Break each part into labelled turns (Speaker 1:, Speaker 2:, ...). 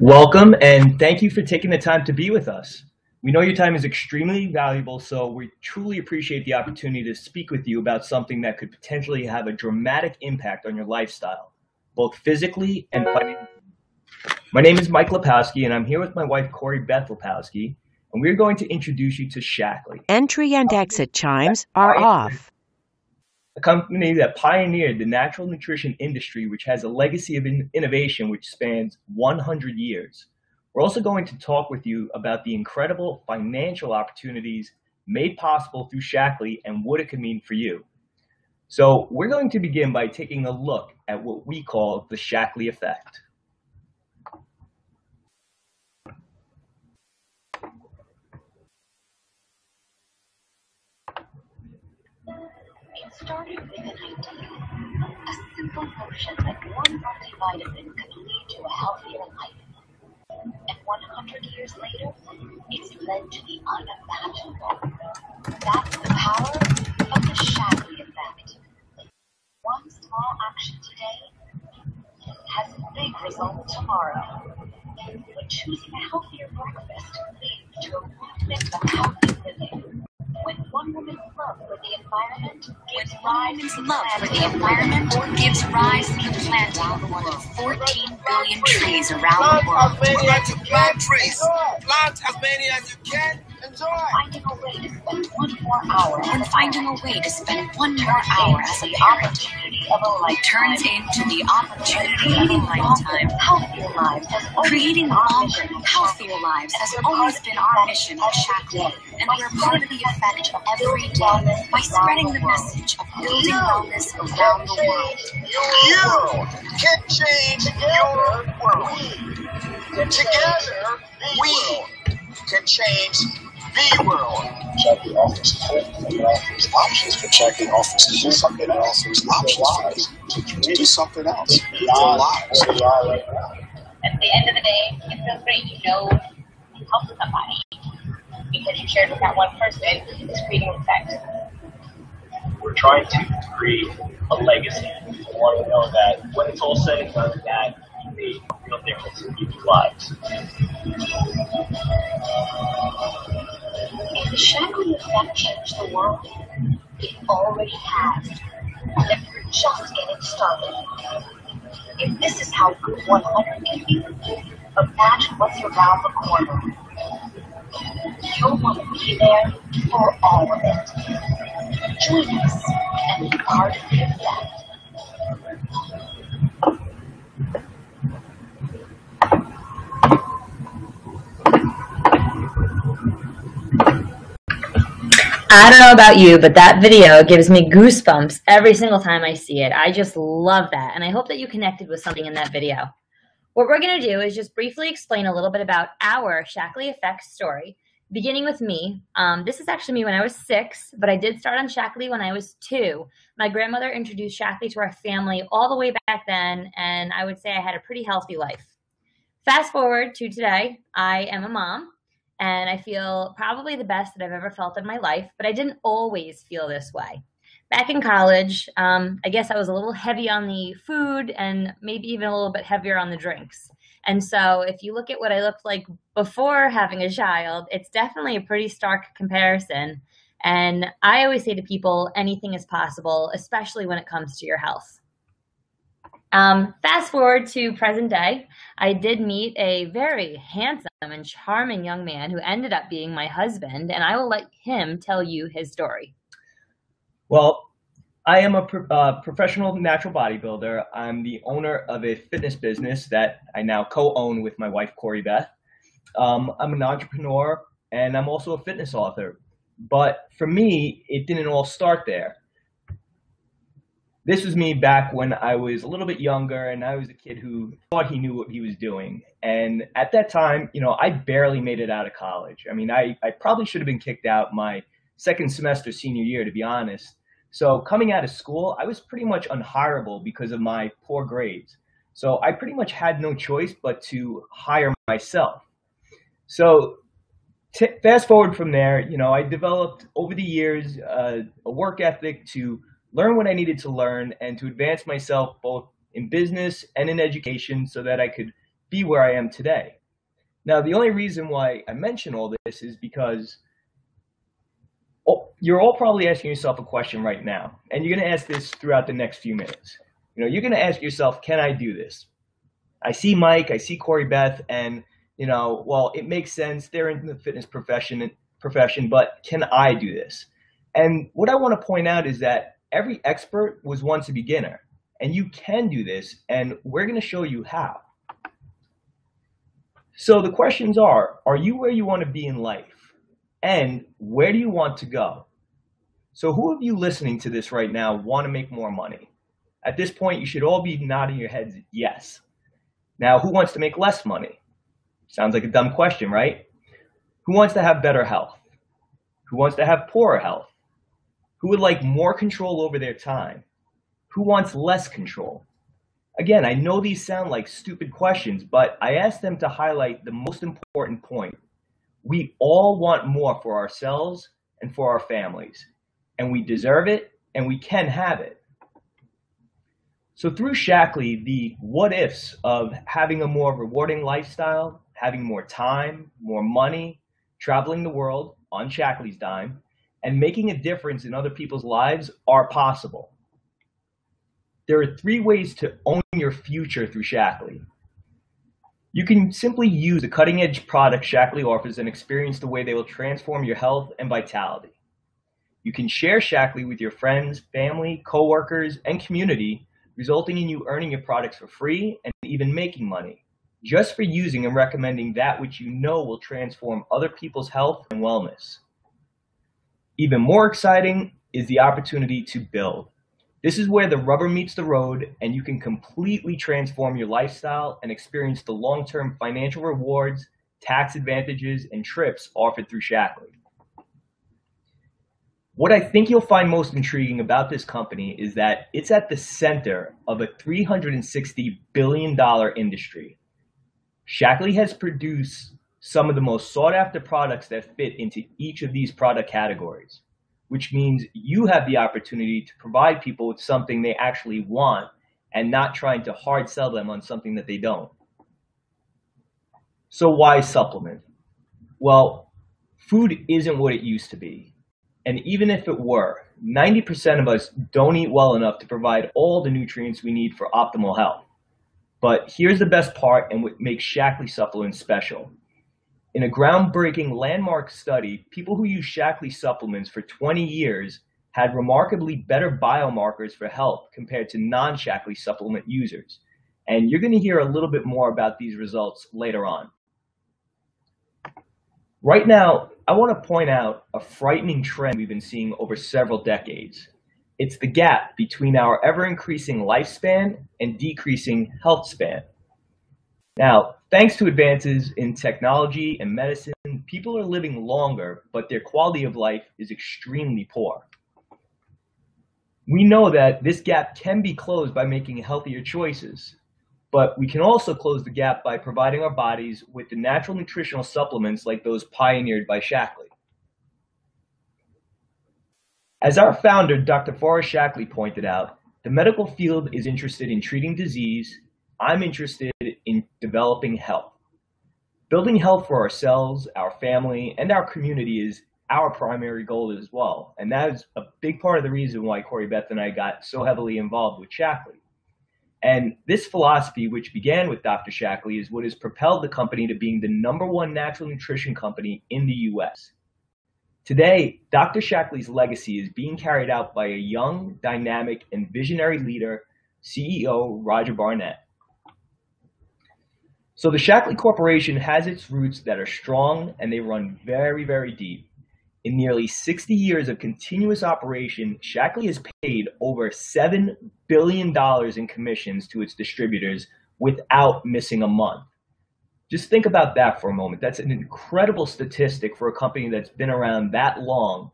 Speaker 1: Welcome, and thank you for taking the time to be with us. We know your time is extremely valuable, so we truly appreciate the opportunity to speak with you about something that could potentially have a dramatic impact on your lifestyle, both physically and financially. My name is Mike Lepowski, and I'm here with my wife, Corey Beth Lepowski, and we're going to introduce you to Shaklee,
Speaker 2: Entry and exit chimes are off.
Speaker 1: a company that pioneered the natural nutrition industry, which has a legacy of innovation which spans 100 years. We're also going to talk with you about the incredible financial opportunities made possible through Shaklee and what it could mean for you. So we're going to begin by taking a look at what we call the Shaklee Effect.
Speaker 3: It started with an idea, a simple notion that one multivitamin could lead to a healthier life. And 100 years later, it's led to the unimaginable. That's the power of the Shaklee Effect. One small action today has a big result tomorrow. When choosing a healthier breakfast leads to a movement of healthy living. When one woman's love for the environment gives rise to the planting of more than 14 billion trees around the world.
Speaker 4: We like to plant trees. Plant as many as you can. Enjoy.
Speaker 3: Finding a way to spend one more hour as a opportunity of a lifetime
Speaker 5: turns into the opportunity of a lifetime.
Speaker 3: Healthier lives has always
Speaker 5: Creating
Speaker 3: been our
Speaker 5: longer,
Speaker 3: mission at
Speaker 5: healthier
Speaker 3: Shaklee.
Speaker 5: lives has
Speaker 3: And we're
Speaker 5: always
Speaker 3: part
Speaker 5: been
Speaker 3: of
Speaker 5: our
Speaker 3: that
Speaker 5: mission at Shaklee, and
Speaker 3: by
Speaker 5: we're part of the effect every day by spreading the message of building wellness around the world.
Speaker 4: You can change your world. Together, we can change the world.
Speaker 6: Shaklee offers hope, and it offers options for Shaklee offers to do something. It offers options for us to do something else with their lives.
Speaker 7: At the end of the day, it feels great. You know you helped somebody because you shared with that one person. It's creating an effect.
Speaker 8: We're trying to create a legacy. We want to know that when it's all said and done, that you made a real difference in people's lives.
Speaker 3: If the Shaklee Effect changed the world, it already has. And we're just getting started. If this is how good 100 can be, imagine what's around the corner. You'll want to be there for all of it. Join us and be part of the effect.
Speaker 9: I don't know about you, but that video gives me goosebumps every single time I see it. I just love that, and I hope that you connected with something in that video. What we're going to do is just briefly explain a little bit about our Shaklee Effect story, beginning with me. This is actually me when I was 6, but I did start on Shaklee when I was 2. My grandmother introduced Shaklee to our family all the way back then, and I would say I had a pretty healthy life. Fast forward to today, I am a mom. And I feel probably the best that I've ever felt in my life, but I didn't always feel this way. Back in college, I guess I was a little heavy on the food and maybe even a little bit heavier on the drinks. And so if you look at what I looked like before having a child, it's definitely a pretty stark comparison. And I always say to people, anything is possible, especially when it comes to your health. Fast forward to present day, I did meet a very handsome and charming young man who ended up being my husband, and I will let him tell you his story.
Speaker 1: Well, I am a professional natural bodybuilder. I'm the owner of a fitness business that I now co-own with my wife, Corey Beth. I'm an entrepreneur, and I'm also a fitness author. But for me, it didn't all start there. This was me back when I was a little bit younger, and I was a kid who thought he knew what he was doing. And at that time, I barely made it out of college. I mean, I probably should have been kicked out my second semester senior year, to be honest. So coming out of school, I was pretty much unhireable because of my poor grades. So I pretty much had no choice but to hire myself. So fast forward from there, I developed over the years a work ethic to learn what I needed to learn and to advance myself both in business and in education so that I could be where I am today. Now, the only reason why I mention all this is because you're all probably asking yourself a question right now, and you're going to ask this throughout the next few minutes. You're going to ask yourself, can I do this? I see Mike, I see Corey Beth, and well, it makes sense. They're in the fitness profession, but can I do this? And what I want to point out is that every expert was once a beginner, and you can do this, and we're going to show you how. So the questions are you where you want to be in life? And where do you want to go? So who of you listening to this right now want to make more money? At this point, you should all be nodding your heads yes. Now, who wants to make less money? Sounds like a dumb question, right? Who wants to have better health? Who wants to have poorer health? Who would like more control over their time? Who wants less control? Again, I know these sound like stupid questions, but I asked them to highlight the most important point. We all want more for ourselves and for our families, and we deserve it, and we can have it. So through Shaklee, the what ifs of having a more rewarding lifestyle, having more time, more money, traveling the world on Shaklee's dime, and making a difference in other people's lives are possible. There are 3 ways to own your future through Shaklee. You can simply use the cutting-edge product Shaklee offers and experience the way they will transform your health and vitality. You can share Shaklee with your friends, family, coworkers, and community, resulting in you earning your products for free and even making money, just for using and recommending that which you know will transform other people's health and wellness. Even more exciting is the opportunity to build. This is where the rubber meets the road, and you can completely transform your lifestyle and experience the long-term financial rewards, tax advantages, and trips offered through Shaklee. What I think you'll find most intriguing about this company is that it's at the center of a $360 billion industry. Shaklee has produced some of the most sought-after products that fit into each of these product categories, which means you have the opportunity to provide people with something they actually want and not trying to hard sell them on something that they don't. So why supplement? Well, food isn't what it used to be. And even if it were, 90% of us don't eat well enough to provide all the nutrients we need for optimal health. But here's the best part and what makes Shaklee supplements special. In a groundbreaking landmark study, people who use Shaklee supplements for 20 years had remarkably better biomarkers for health compared to non-Shaklee supplement users. And you're going to hear a little bit more about these results later on. Right now, I want to point out a frightening trend we've been seeing over several decades. It's the gap between our ever-increasing lifespan and decreasing health span. Now, thanks to advances in technology and medicine, people are living longer, but their quality of life is extremely poor. We know that this gap can be closed by making healthier choices, but we can also close the gap by providing our bodies with the natural nutritional supplements like those pioneered by Shaklee. As our founder, Dr. Forrest Shaklee, pointed out, the medical field is interested in treating disease. I'm interested in developing health. Building health for ourselves, our family, and our community is our primary goal as well. And that is a big part of the reason why Corey Beth and I got so heavily involved with Shaklee. And this philosophy, which began with Dr. Shaklee, is what has propelled the company to being the #1 natural nutrition company in the US. Today, Dr. Shaklee's legacy is being carried out by a young, dynamic, and visionary leader, CEO Roger Barnett. So the Shaklee Corporation has its roots that are strong, and they run very, very deep. In nearly 60 years of continuous operation, Shaklee has paid over $7 billion in commissions to its distributors without missing a month. Just think about that for a moment. That's an incredible statistic for a company that's been around that long,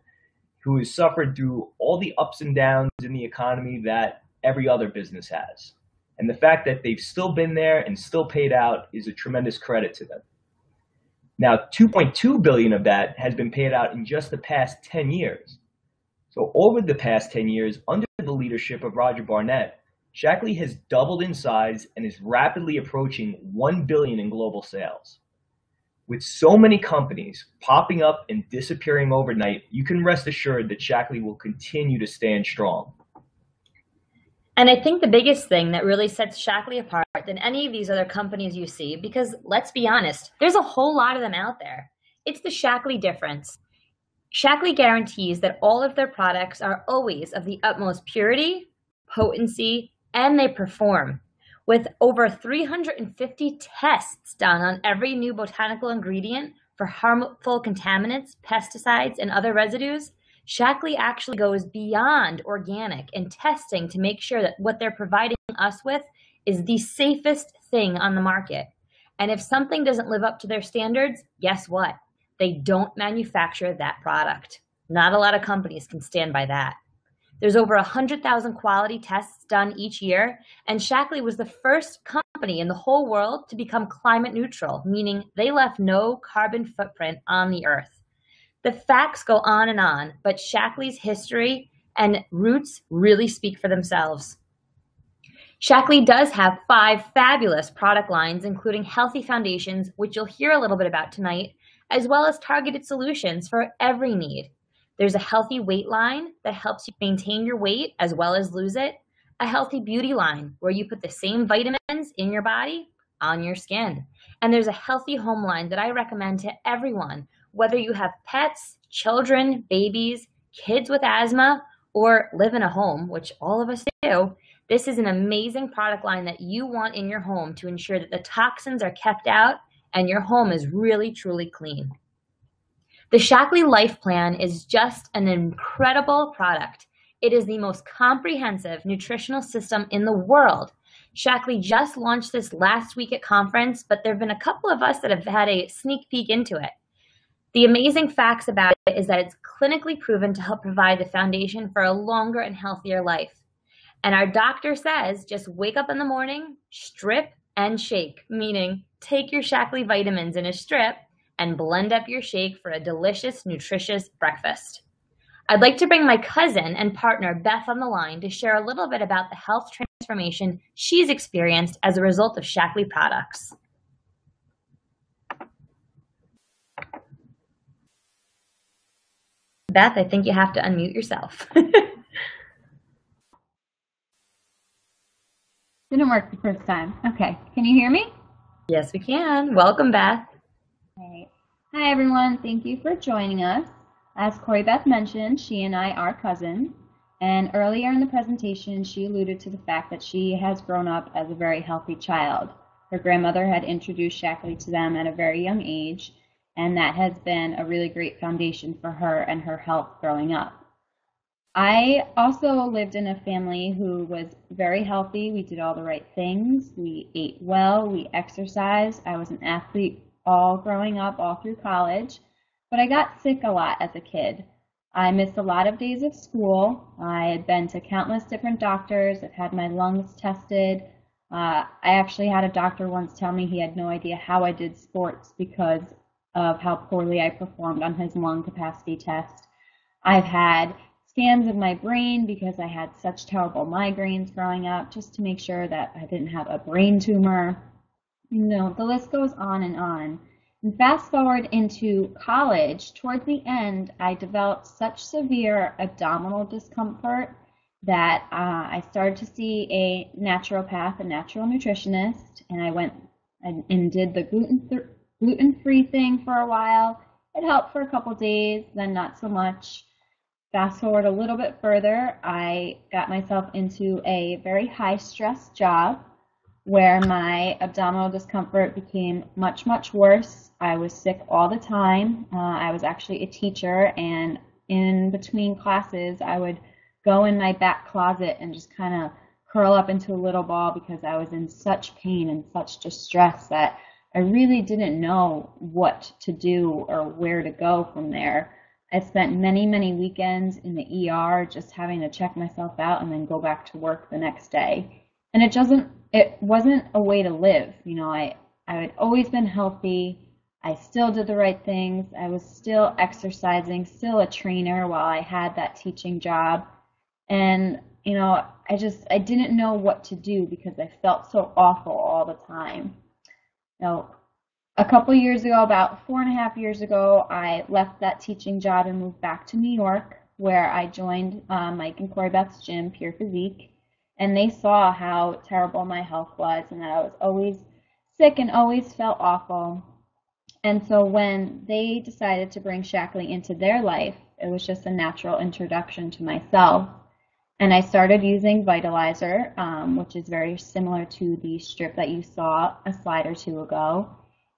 Speaker 1: who has suffered through all the ups and downs in the economy that every other business has. And the fact that they've still been there and still paid out is a tremendous credit to them. Now, $2.2 billion of that has been paid out in just the past 10 years. So over the past 10 years, under the leadership of Roger Barnett, Shaklee has doubled in size and is rapidly approaching $1 billion in global sales. With so many companies popping up and disappearing overnight, you can rest assured that Shaklee will continue to stand strong.
Speaker 9: And I think the biggest thing that really sets Shaklee apart than any of these other companies you see, because let's be honest, there's a whole lot of them out there. It's the Shaklee difference. Shaklee guarantees that all of their products are always of the utmost purity, potency, and they perform. With over 350 tests done on every new botanical ingredient for harmful contaminants, pesticides, and other residues, Shaklee actually goes beyond organic in testing to make sure that what they're providing us with is the safest thing on the market. And if something doesn't live up to their standards, guess what? They don't manufacture that product. Not a lot of companies can stand by that. There's over 100,000 quality tests done each year, and Shaklee was the first company in the whole world to become climate neutral, meaning they left no carbon footprint on the earth. The facts go on, but Shaklee's history and roots really speak for themselves. Shaklee does have 5 fabulous product lines, including healthy foundations, which you'll hear a little bit about tonight, as well as targeted solutions for every need. There's a healthy weight line that helps you maintain your weight as well as lose it. A healthy beauty line where you put the same vitamins in your body on your skin. And there's a healthy home line that I recommend to everyone, whether you have pets, children, babies, kids with asthma, or live in a home, which all of us do. This is an amazing product line that you want in your home to ensure that the toxins are kept out and your home is really, truly clean. The Shaklee Life Plan is just an incredible product. It is the most comprehensive nutritional system in the world. Shaklee just launched this last week at conference, but there have been a couple of us that have had a sneak peek into it. The amazing facts about it is that it's clinically proven to help provide the foundation for a longer and healthier life. And our doctor says just wake up in the morning, strip and shake, meaning take your Shaklee vitamins in a strip and blend up your shake for a delicious, nutritious breakfast. I'd like to bring my cousin and partner, Beth, on the line to share a little bit about the health transformation she's experienced as a result of Shaklee products. Beth, I think you have to unmute yourself.
Speaker 10: Didn't work the first time. Okay, can you hear me?
Speaker 9: Yes, we can. Welcome, Beth.
Speaker 10: All right. Hi, everyone. Thank you for joining us. As Corey Beth mentioned, she and I are cousins. And earlier in the presentation, she alluded to the fact that she has grown up as a very healthy child. Her grandmother had introduced Shaklee to them at a very young age, and that has been a really great foundation for her and her health growing up. I also lived in a family who was very healthy. We did all the right things. We ate well. We exercised. I was an athlete all growing up, all through college. But I got sick a lot as a kid. I missed a lot of days of school. I had been to countless different doctors. I've had my lungs tested. I actually had a doctor once tell me he had no idea how I did sports because of how poorly I performed on his lung capacity test. I've had scans of my brain because I had such terrible migraines growing up, just to make sure that I didn't have a brain tumor. You know, the list goes on. And fast forward into college, towards the end, I developed such severe abdominal discomfort that I started to see a naturopath, a natural nutritionist, and I went and did the gluten-free thing for a while. It helped for a couple days, then not so much. Fast forward a little bit further, I got myself into a very high-stress job where my abdominal discomfort became much, much worse. I was sick all the time. I was actually a teacher, and in between classes, I would go in my back closet and just kind of curl up into a little ball because I was in such pain and such distress that I really didn't know what to do or where to go from there. I spent many, many weekends in the ER just having to check myself out and then go back to work the next day. And it wasn't a way to live. You know, I had always been healthy. I still did the right things. I was still exercising, still a trainer while I had that teaching job. And, I didn't know what to do because I felt so awful all the time. A couple years ago, about 4.5 years ago, I left that teaching job and moved back to New York, where I joined Mike and Corey Beth's gym, Pure Physique, and they saw how terrible my health was and that I was always sick and always felt awful. And so when they decided to bring Shaklee into their life, it was just a natural introduction to myself. And I started using Vitalizer, which is very similar to the strip that you saw a slide or two ago.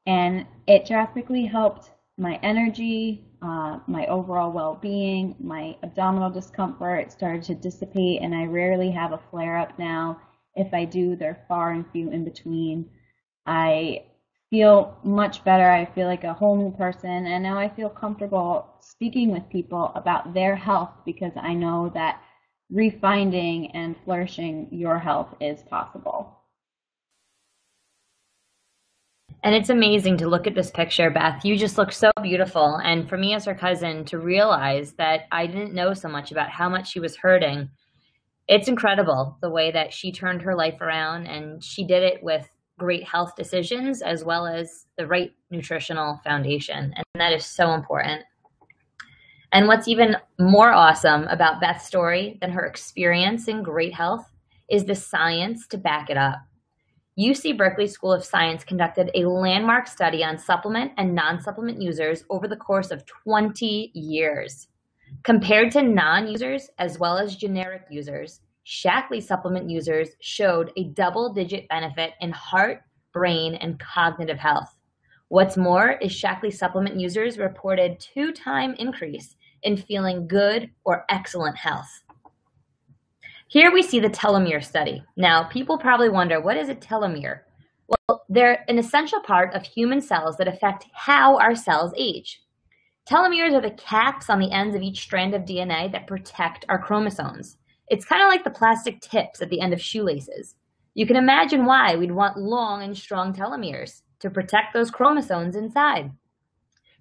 Speaker 10: And it drastically helped my energy, my overall well-being, my abdominal discomfort started to dissipate, and I rarely have a flare-up now. If I do, they're far and few in between. I feel much better. I feel like a whole new person, and now I feel comfortable speaking with people about their health because I know that refinding and flourishing your health is possible.
Speaker 9: And it's amazing to look at this picture, Beth. You just look so beautiful. And for me as her cousin to realize that I didn't know so much about how much she was hurting, it's incredible the way that she turned her life around, and she did it with great health decisions as well as the right nutritional foundation. And that is so important. And what's even more awesome about Beth's story than her experience in great health is the science to back it up. UC Berkeley School of Science conducted a landmark study on supplement and non-supplement users over the course of 20 years. Compared to non-users as well as generic users, Shaklee supplement users showed a double-digit benefit in heart, brain, and cognitive health. What's more is Shaklee supplement users reported 2-time increase in feeling good or excellent health. Here we see the telomere study. Now, people probably wonder, what is a telomere? Well, they're an essential part of human cells that affect how our cells age. Telomeres are the caps on the ends of each strand of DNA that protect our chromosomes. It's kind of like the plastic tips at the end of shoelaces. You can imagine why we'd want long and strong telomeres to protect those chromosomes inside.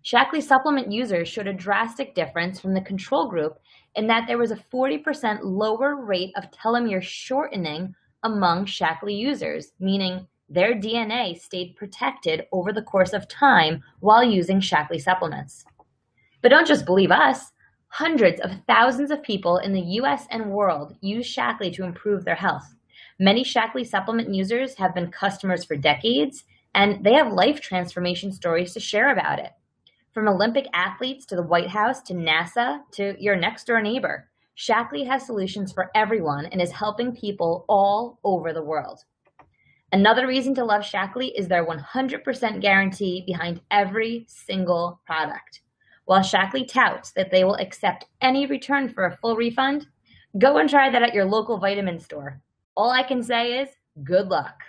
Speaker 9: Shaklee supplement users showed a drastic difference from the control group in that there was a 40% lower rate of telomere shortening among Shaklee users, meaning their DNA stayed protected over the course of time while using Shaklee supplements. But don't just believe us. Hundreds of thousands of people in the US and world use Shaklee to improve their health. Many Shaklee supplement users have been customers for decades, and they have life transformation stories to share about it. From Olympic athletes to the White House to NASA to your next door neighbor, Shaklee has solutions for everyone and is helping people all over the world. Another reason to love Shaklee is their 100% guarantee behind every single product. While Shaklee touts that they will accept any return for a full refund, go and try that at your local vitamin store. All I can say is good luck.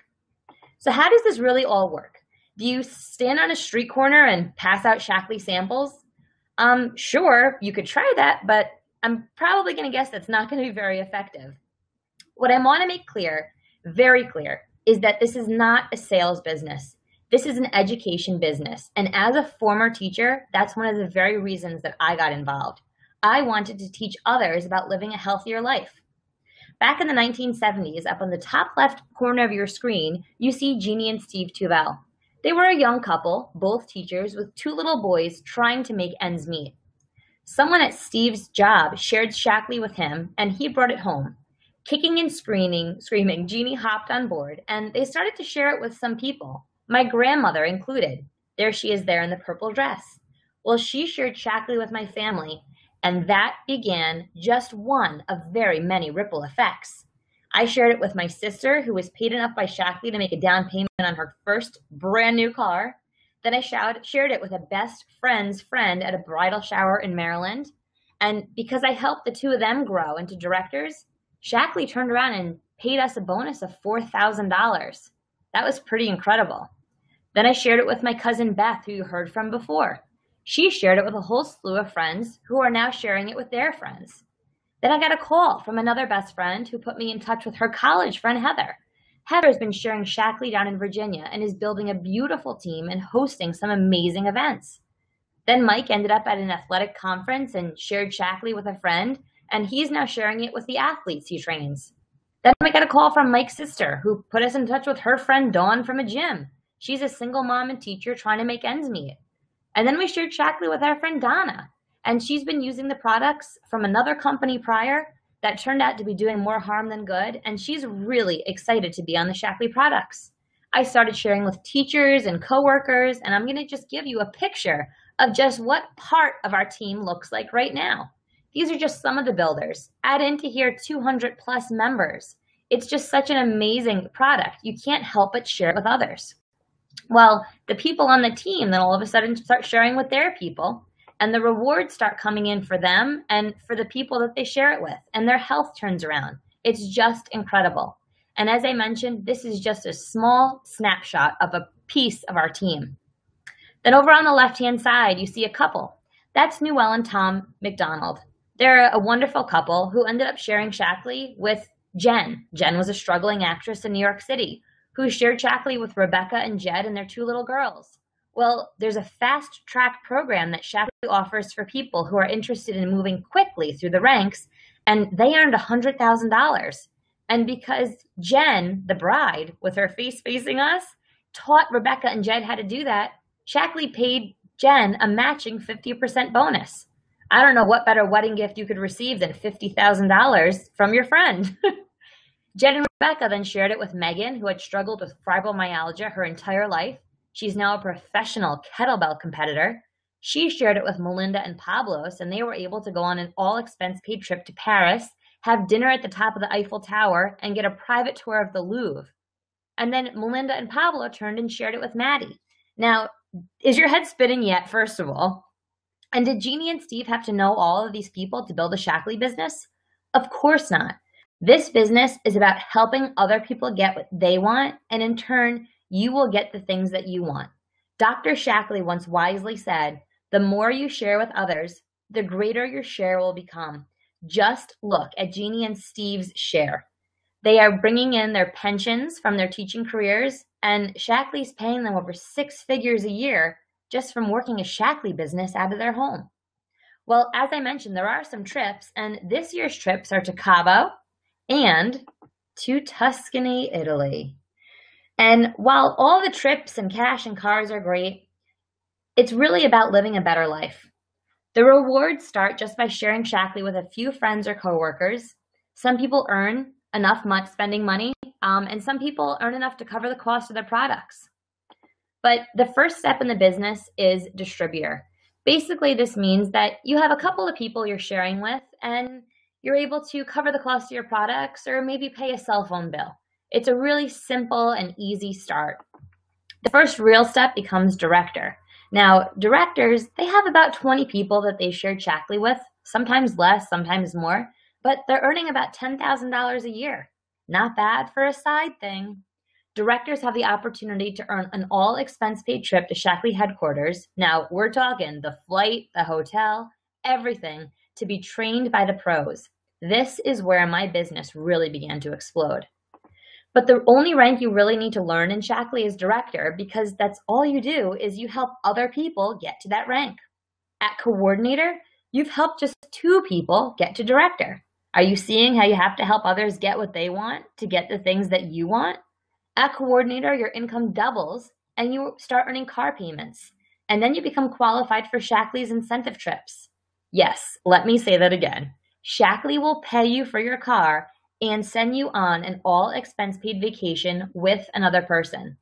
Speaker 9: So how does this really all work? Do you stand on a street corner and pass out Shaklee samples? Sure, you could try that, but I'm probably going to guess that's not going to be very effective. What I want to make clear, very clear, is that this is not a sales business. This is an education business. And as a former teacher, that's one of the very reasons that I got involved. I wanted to teach others about living a healthier life. Back in the 1970s, up on the top left corner of your screen, you see Jeannie and Steve Tuvell. They were a young couple, both teachers, with 2 little boys trying to make ends meet. Someone at Steve's job shared Shaklee with him, and he brought it home. Kicking and screaming, Jeannie hopped on board, and they started to share it with some people, my grandmother included. There she is there in the purple dress. Well, she shared Shaklee with my family, and that began just one of very many ripple effects. I shared it with my sister, who was paid enough by Shaklee to make a down payment on her first brand new car. Then I shared it with a best friend's friend at a bridal shower in Maryland. And because I helped the 2 of them grow into directors, Shaklee turned around and paid us a bonus of $4,000. That was pretty incredible. Then I shared it with my cousin Beth, who you heard from before. She shared it with a whole slew of friends who are now sharing it with their friends. Then I got a call from another best friend who put me in touch with her college friend, Heather. Heather's been sharing Shaklee down in Virginia and is building a beautiful team and hosting some amazing events. Then Mike ended up at an athletic conference and shared Shaklee with a friend, and he's now sharing it with the athletes he trains. Then we got a call from Mike's sister, who put us in touch with her friend Dawn from a gym. She's a single mom and teacher trying to make ends meet. And then we shared Shaklee with our friend Donna, and she's been using the products from another company prior that turned out to be doing more harm than good, and she's really excited to be on the Shaklee products. I started sharing with teachers and coworkers, and I'm going to just give you a picture of just what part of our team looks like right now. These are just some of the builders. Add into here 200 plus members. It's just such an amazing product. You can't help but share it with others. Well, the people on the team then all of a sudden start sharing with their people, and the rewards start coming in for them and for the people that they share it with, and their health turns around. It's just incredible. And as I mentioned, this is just a small snapshot of a piece of our team. Then over on the left-hand side, you see a couple. That's Newell and Tom McDonald. They're a wonderful couple who ended up sharing Shaklee with Jen. Jen was a struggling actress in New York City who shared Shaklee with Rebecca and Jed and their 2 little girls. Well, there's a fast-track program that Shaklee offers for people who are interested in moving quickly through the ranks, and they earned $100,000. And because Jen, the bride, with her face facing us, taught Rebecca and Jed how to do that, Shaklee paid Jen a matching 50% bonus. I don't know what better wedding gift you could receive than $50,000 from your friend. Jen and Rebecca then shared it with Megan, who had struggled with fibromyalgia her entire life. She's now a professional kettlebell competitor. She shared it with Melinda and Pablos, and they were able to go on an all-expense-paid trip to Paris, have dinner at the top of the Eiffel Tower, and get a private tour of the Louvre. And then Melinda and Pablo turned and shared it with Maddie. Now, is your head spinning yet, first of all? And did Jeannie and Steve have to know all of these people to build a Shaklee business? Of course not. This business is about helping other people get what they want, and in turn, you will get the things that you want. Dr. Shaklee once wisely said, the more you share with others, the greater your share will become. Just look at Jeannie and Steve's share. They are bringing in their pensions from their teaching careers, and Shaklee's paying them over 6 figures a year just from working a Shaklee business out of their home. Well, as I mentioned, there are some trips, and this year's trips are to Cabo and to Tuscany, Italy. And while all the trips and cash and cars are great, it's really about living a better life. The rewards start just by sharing Shaklee with a few friends or coworkers. Some people earn enough spending money, and some people earn enough to cover the cost of their products. But the first step in the business is distributor. Basically, this means that you have a couple of people you're sharing with, and you're able to cover the cost of your products or maybe pay a cell phone bill. It's a really simple and easy start. The first real step becomes director. Now, directors, they have about 20 people that they share Shaklee with, sometimes less, sometimes more, but they're earning about $10,000 a year. Not bad for a side thing. Directors have the opportunity to earn an all-expense-paid trip to Shaklee headquarters. Now, we're talking the flight, the hotel, everything, to be trained by the pros. This is where my business really began to explode. But the only rank you really need to learn in Shaklee is director, because that's all you do is you help other people get to that rank. At coordinator, you've helped just 2 people get to director. Are you seeing how you have to help others get what they want to get the things that you want? At coordinator, your income doubles and you start earning car payments. And then you become qualified for Shaklee's incentive trips. Yes, let me say that again. Shaklee will pay you for your car and send you on an all-expense-paid vacation with another person.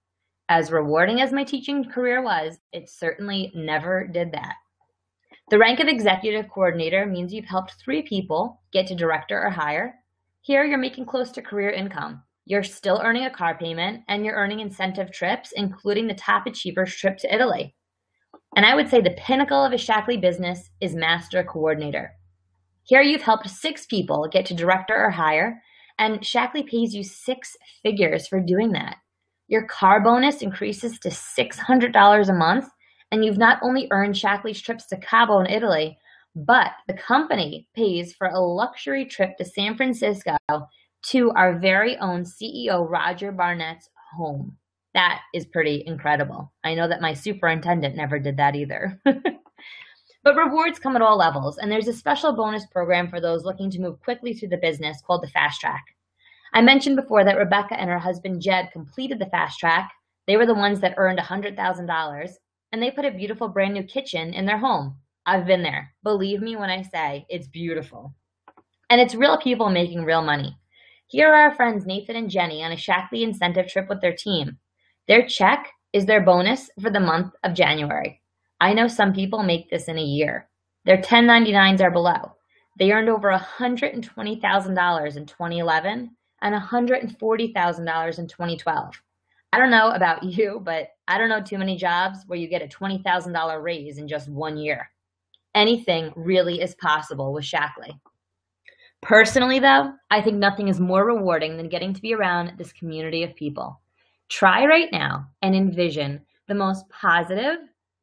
Speaker 9: As rewarding as my teaching career was, it certainly never did that. The rank of executive coordinator means you've helped 3 people get to director or higher. Here, you're making close to career income. You're still earning a car payment, and you're earning incentive trips, including the top achievers trip to Italy. And I would say the pinnacle of a Shaklee business is master coordinator. Here, you've helped 6 people get to director or higher, and Shaklee pays you 6 figures for doing that. Your car bonus increases to $600 a month, and you've not only earned Shaklee's trips to Cabo in Italy, but the company pays for a luxury trip to San Francisco to our very own CEO, Roger Barnett's home. That is pretty incredible. I know that my superintendent never did that either. But rewards come at all levels, and there's a special bonus program for those looking to move quickly through the business called the Fast Track. I mentioned before that Rebecca and her husband Jed completed the Fast Track. They were the ones that earned $100,000, and they put a beautiful brand new kitchen in their home. I've been there. Believe me when I say it's beautiful. And it's real people making real money. Here are our friends Nathan and Jenny on a Shaklee incentive trip with their team. Their check is their bonus for the month of January. I know some people make this in a year. Their 1099s are below. They earned over $120,000 in 2011 and $140,000 in 2012. I don't know about you, but I don't know too many jobs where you get a $20,000 raise in just 1 year. Anything really is possible with Shaklee. Personally, though, I think nothing is more rewarding than getting to be around this community of people. Try right now and envision the most positive,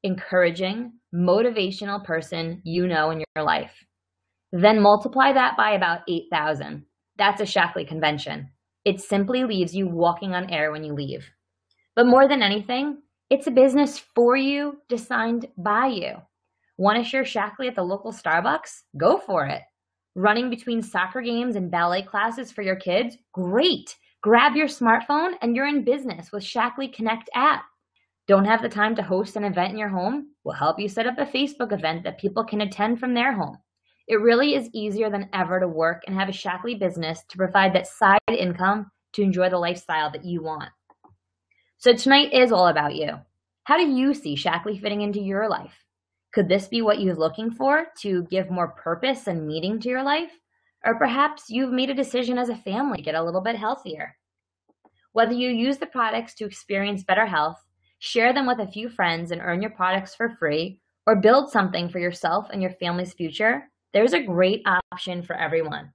Speaker 9: encouraging, motivational person you know in your life. Then multiply that by about 8,000. That's a Shaklee convention. It simply leaves you walking on air when you leave. But more than anything, it's a business for you, designed by you. Want to share Shaklee at the local Starbucks? Go for it. Running between soccer games and ballet classes for your kids? Great. Grab your smartphone and you're in business with Shaklee Connect app. Don't have the time to host an event in your home? We'll help you set up a Facebook event that people can attend from their home. It really is easier than ever to work and have a Shaklee business to provide that side income to enjoy the lifestyle that you want. So tonight is all about you. How do you see Shaklee fitting into your life? Could this be what you're looking for to give more purpose and meaning to your life? Or perhaps you've made a decision as a family to get a little bit healthier. Whether you use the products to experience better health, share them with a few friends and earn your products for free, or build something for yourself and your family's future, there's a great option for everyone.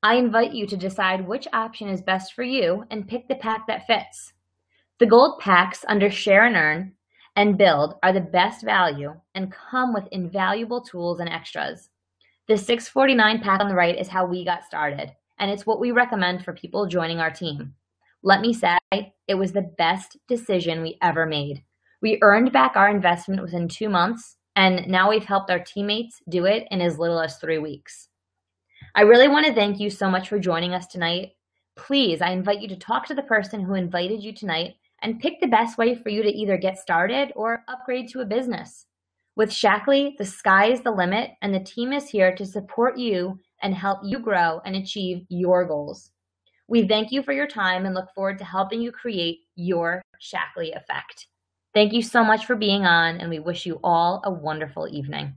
Speaker 9: I invite you to decide which option is best for you and pick the pack that fits. The gold packs under Share and Earn and Build are the best value and come with invaluable tools and extras. The $649 pack on the right is how we got started, and it's what we recommend for people joining our team. Let me say, it was the best decision we ever made. We earned back our investment within 2 months, and now we've helped our teammates do it in as little as 3 weeks. I really want to thank you so much for joining us tonight. Please, I invite you to talk to the person who invited you tonight and pick the best way for you to either get started or upgrade to a business. With Shaklee, the sky is the limit, and the team is here to support you and help you grow and achieve your goals. We thank you for your time and look forward to helping you create your Shaklee Effect. Thank you so much for being on, and we wish you all a wonderful evening.